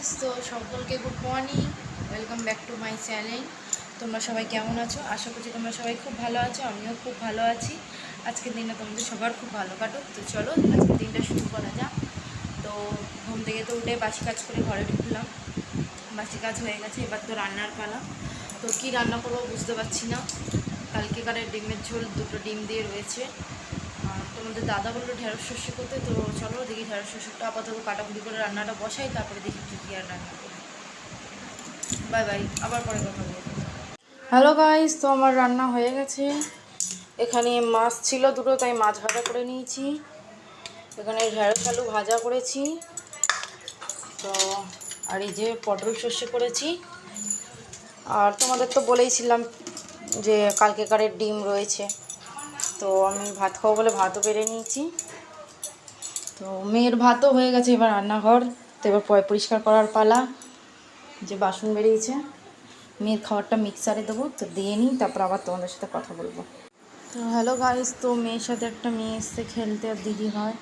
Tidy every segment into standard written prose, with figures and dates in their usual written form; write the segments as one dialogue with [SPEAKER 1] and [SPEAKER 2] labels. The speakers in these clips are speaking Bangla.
[SPEAKER 1] গাইস, তো সকলকে good morning, welcome back to my channel. তোমরা সবাই কেমন আছো? আশা করছি তোমরা সবাই খুব ভালো আছো, আমিও খুব ভালো আছি। আজকের দিনটা তোমাদের সবার খুব ভালো কাটুক। তো চলো আজকের দিনটা শুরু করা যাক। তো ঘুম থেকে তো উঠে বাসি কাজ করে ঘরে ঢুকলাম, বাসি কাজ হয়ে গেছে, এবার তো রান্নার পালা। তো কী রান্না করবো বুঝতে পারছি না। কালকেকারের ডিমের ঝোল, দুটো ডিম দিয়ে রয়েছে। তোমাদের দাদা বললো ঢেঁড়স শস্য করতে, তো চলো দেখি ঢেঁড়স শস্যটা আপাতত কাটাকুটি করে রান্নাটা বসাই, তারপরে দেখি কী আর রান্না করি। বাই বাই, আবার পরে কথা বলবো। হ্যালো গাইস, তো আমার রান্না হয়ে গেছে। এখানে মাছ ছিল দুটো, তাই মাছ ভাজা করে নিয়েছি। এখানে ঢেঁড়স আলু ভাজা করেছি, তো আর এই যে পটল শস্য করেছি। আর তোমাদের তো বলেইছিলাম যে কালকেকারের ডিম রয়েছে, তো আমি ভাত খাবো বলে ভাতও বেড়ে নিয়েছি। তো মেয়ের ভাতও হয়ে গেছে, এবার রান্নাঘর, তো এবার পরিষ্কার করার পালা। যে বাসন বেরিয়েছে, মেয়ের খাবারটা মিক্সারে দেবো, তো দিয়ে নিই, তারপর আবার তোমাদের সাথে কথা বলবো। তো হ্যালো গাইস, তো মেয়ের সাথে একটা মেয়ে এসছে খেলতে, আর দিদি হয়,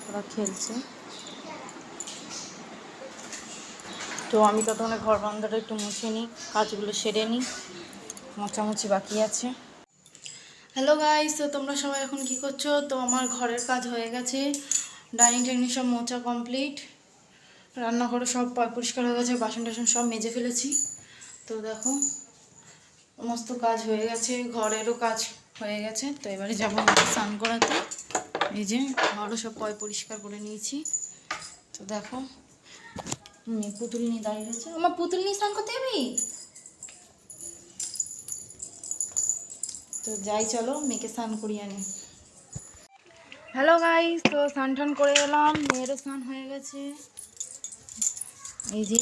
[SPEAKER 1] ওরা খেলছে। তো আমি ততক্ষণে ঘর বান্ধাটা একটু মুছে নিই, কাজগুলো সেরে নিই, মোছামুছি বাকি আছে। হ্যালো গাইস, তো তোমরা সবাই এখন কি করছো? তো আমার ঘরের কাজ হয়ে গেছে, ডাইনিং টাইনিং সব মোছা কমপ্লিট, রান্নাঘরে সব পরিষ্কার হয়ে গেছে, বাসন টাসন সব মেজে ফেলেছি। তো দেখো সমস্ত কাজ হয়ে গেছে, ঘরেরও কাজ হয়ে গেছে। তো এবারে যাবো স্নান করাতে। এই যে ঘরও সব পরিষ্কার করে নিয়েছি। তো দেখো পুতুল নিয়ে দাঁড়িয়ে রয়েছে, আমার পুতুল নিয়ে স্নান করতে যাবি? তো যাই, চলো মেয়েকে স্নান করিয়ে আনি। হ্যালো গাইস, তো স্নান টান করে এলাম, মেয়েরও স্নান হয়ে গেছে। এই যে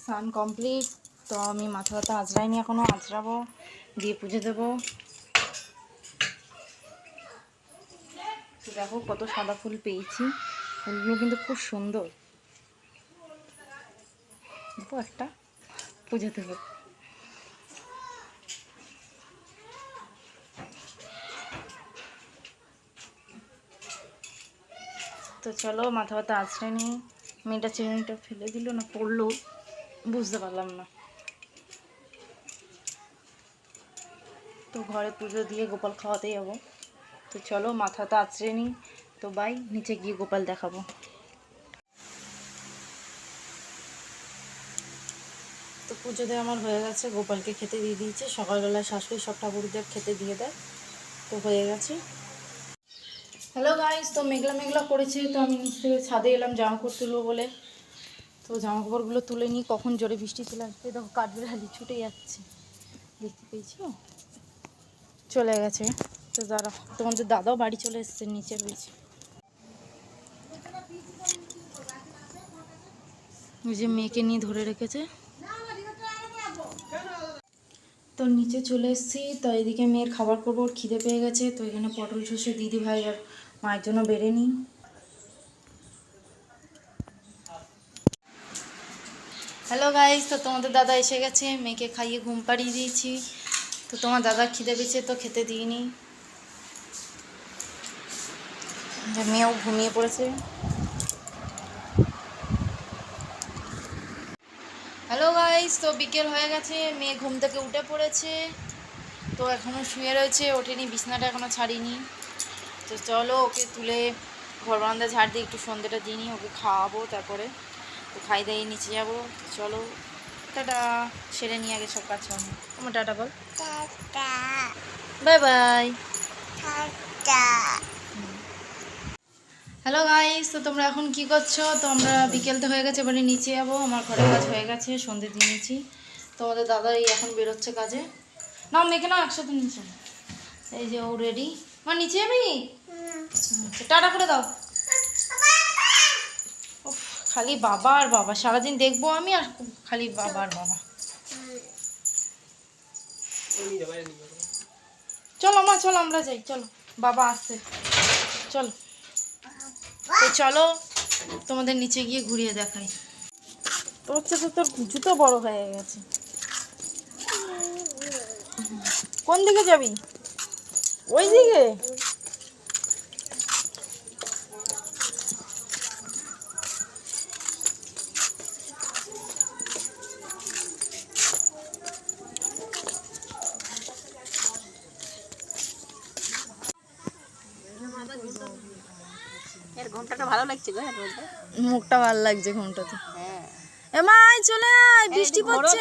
[SPEAKER 1] স্নান কমপ্লিট। তো আমি মাথা ব্যথা আঁচড়াইনি, এখনও আঁচড়াবো, দিয়ে পুজো দেবো। তো দেখো কত সাদা ফুল পেয়েছি, ফুলগুলো কিন্তু খুব সুন্দর। দেখো একটা পুজো দেবো। তো চলো মাথা ব্যথা আঁচড়ে নিই। মেয়েটা চিরুনিটা ফেলে দিল না পড়লো বুঝতে পারলাম না। তো ঘরে পুজো দিয়ে গোপাল খাওয়াতে যাবো। তো চলো মাথাটা আঁচড়ে নিই, তো বাই, নিচে গিয়ে গোপাল দেখাবো। তো পুজো দিয়ে আমার হয়ে গেছে, গোপালকে খেতে দিয়ে দিয়েছে। সকালবেলায় শাশুড়ি সব ঠাকুরদের খেতে দিয়ে দেয়, তো হয়ে গেছে। হ্যালো গাইস, তো মেঘলা মেঘলা করেছে, তো আমি নিচ থেকে ছাদে এলাম জামা কাপড় তুলবো বলে। তো জামা কাপড়গুলো তুলে নিই, কখন জোরে বৃষ্টি চলে আসবে। দেখো কাঠবিড়ালি ছুটে যাচ্ছে, দেখতে পেয়েছি, চলে গেছে। তো যারা তোমাদের দাদাও বাড়ি চলে এসছে, নিচে রয়েছে। ওই যে মেয়েকে নিয়ে ধরে রেখেছে। তো নিচে চলে এসেছি, তো এদিকে মেয়ের খাবার করবো, ওর খিদে পেয়ে গেছে। তো এখানে পটল শসে দিদি ভাই আর মায়ের জন্য বেড়ে নিই। হ্যালো গাইস, তো তোমাদের দাদা এসে গেছে, মেয়েকে খাইয়ে ঘুম পাড়িয়ে দিয়েছি। তো তোমার দাদার খিদে পেয়েছে, তো খেতে দিইনি, মেয়েও ঘুমিয়ে পড়েছে। হ্যালো গাইস, তো বিকেল হয়ে গেছে, মেয়ে ঘুম থেকে উঠে পড়েছে। তো এখনও শুয়ে রয়েছে, ওঠেনি, বিছনাটা এখনও ছাড়িনি। তো চলো ওকে তুলে ঘর বারান্দা ঝাড় দিয়ে একটু সন্ধ্যেটা দিয়ে নিই, ওকে খাওয়াবো, তারপরে তো খাই দাইয়ে নিচে যাবো। তো চলো টাটা, সেরে নিয়ে আগে সব কাজ করবো। তোমার টাটা বল, বাই বাই। হ্যালো গাইস, তো তোমরা এখন কি করছো? তো আমরা বিকেল তো হয়ে গেছে, এবারে নিচে যাবো, আমার ঘরের কাজ হয়ে গেছে, সন্ধ্যে দিয়ে নিয়েছি। তোমাদের দাদা এই এখন বেরোচ্ছে কাজে। নাও মেয়েকে নাও একসাথে নিচে, এই যে ও রেডি। আমার নিচে যাবি? টাটা করে দাও। উফ, খালি বাবা আর বাবা, সারাদিন দেখবো আমি, আর খালি বাবা আর বাবা। চলো মা, চলো আমরা যাই, চলো বাবা আসছে, চলো। তো চলো তোমাদের নিচে গিয়ে ঘুরিয়ে দেখাই। তোর হচ্ছে তো তোর জুতো বড় হয়ে গেছে। কোন দিকে যাবি? ওই দিকে?
[SPEAKER 2] ভালো লাগছে গো এর মধ্যে।
[SPEAKER 1] মুখটা ভালো লাগছে ঘুমটাতে।
[SPEAKER 2] হ্যাঁ
[SPEAKER 1] এ মা আয় চলে আয়, বৃষ্টি পড়ছে।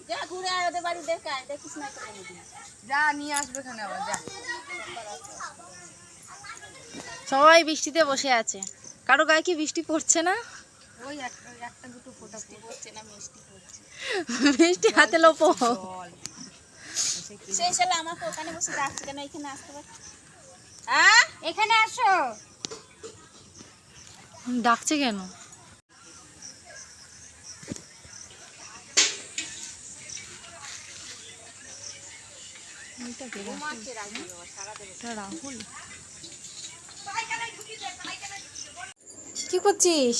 [SPEAKER 2] যা ঘুরে আয় ওদের বাড়ি দেখায়, দেখিস না
[SPEAKER 1] যা নিয়ে আসবে এখানে আবার যা। সবাই বৃষ্টিতে বসে আছে, কারো গায়ে কি বৃষ্টি পড়ছে না?
[SPEAKER 2] ওই একটা দুটো ফোঁটা পড়ছে না, মিষ্টি পড়ছে।
[SPEAKER 1] বৃষ্টি হাতে লোপো।
[SPEAKER 2] সেই শালা আমাকে ওখানে বসে ডাকছে কেন, এখানে আসতে পারছি? এখানে আসো।
[SPEAKER 1] ডাকছে কেন? রাহুল কি করছিস?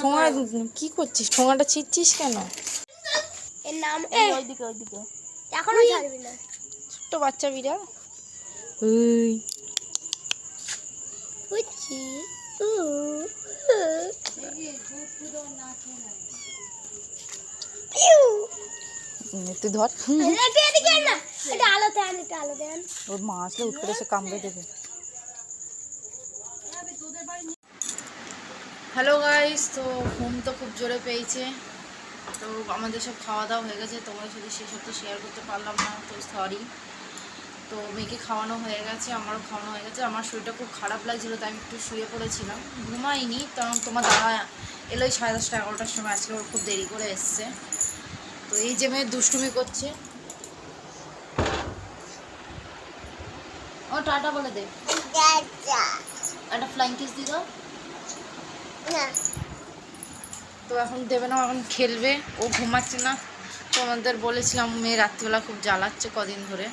[SPEAKER 1] ঠোঙা কি করছিস? ঠোঙাটা ছিঁড়ছিস কেন?
[SPEAKER 2] এর নাম ওইদিকে ওইদিকে এখনো ছাড়বি না।
[SPEAKER 1] ছোট্ট বাচ্চা বিড়াল। ওই
[SPEAKER 2] বুঝছি
[SPEAKER 1] তুই ধর।
[SPEAKER 2] এটা আলোতে আন, এটা আলোতে আন।
[SPEAKER 1] ওর মা আসলে উঠ করে সে কামড়ে দেবে। হ্যালো গাইস, তো ঘুম তো খুব জোরে পেয়েছে। তো আমাদের সব খাওয়া দাওয়া হয়ে গেছে, তোমাদের সাথে সেসব তো শেয়ার করতে পারলাম না, তো সরি। তো মেয়েকে খাওয়ানো হয়ে গেছে, আমারও খাওয়ানো হয়ে গেছে। আমার শরীরটা খুব খারাপ লাগছিলো, তাই আমি একটু শুয়ে পড়েছিলাম, ঘুমাইনি। কারণ তোমার দাদা এলোই 10:30 11টার সময়, আজকে ওর খুব দেরি করে এসছে। তো এই যে মেয়ে দুষ্টুমি করছে। ও টাটা বলে দে, একটা ফ্লাইং কিস দি দাও। তো এখন দেবে না, এখন খেলবে। ও ঘুমাচ্ছে না, তোমাদের বলেছিলাম মেয়ে রাত্রিবেলা খুব জ্বালাচ্ছে কদিন ধরে।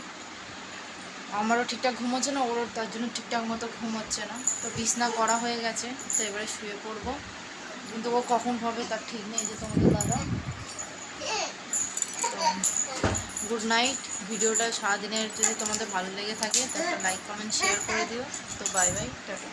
[SPEAKER 1] আমারও ঠিকঠাক ঘুম হচ্ছে না, ওরও তার জন্য ঠিকঠাক মতো ঘুম হচ্ছে না। তো বিছনা করা হয়ে গেছে, তো এবারে শুয়ে পড়বো। কিন্তু ও কখন হবে তার ঠিক নেই, যে তোমাদের দাদা। তো গুড নাইট। ভিডিওটা সারাদিনের যদি তোমাদের ভালো লেগে থাকে তো একটা লাইক কমেন্ট শেয়ার করে দিও। তো বাই বাই, টাটা।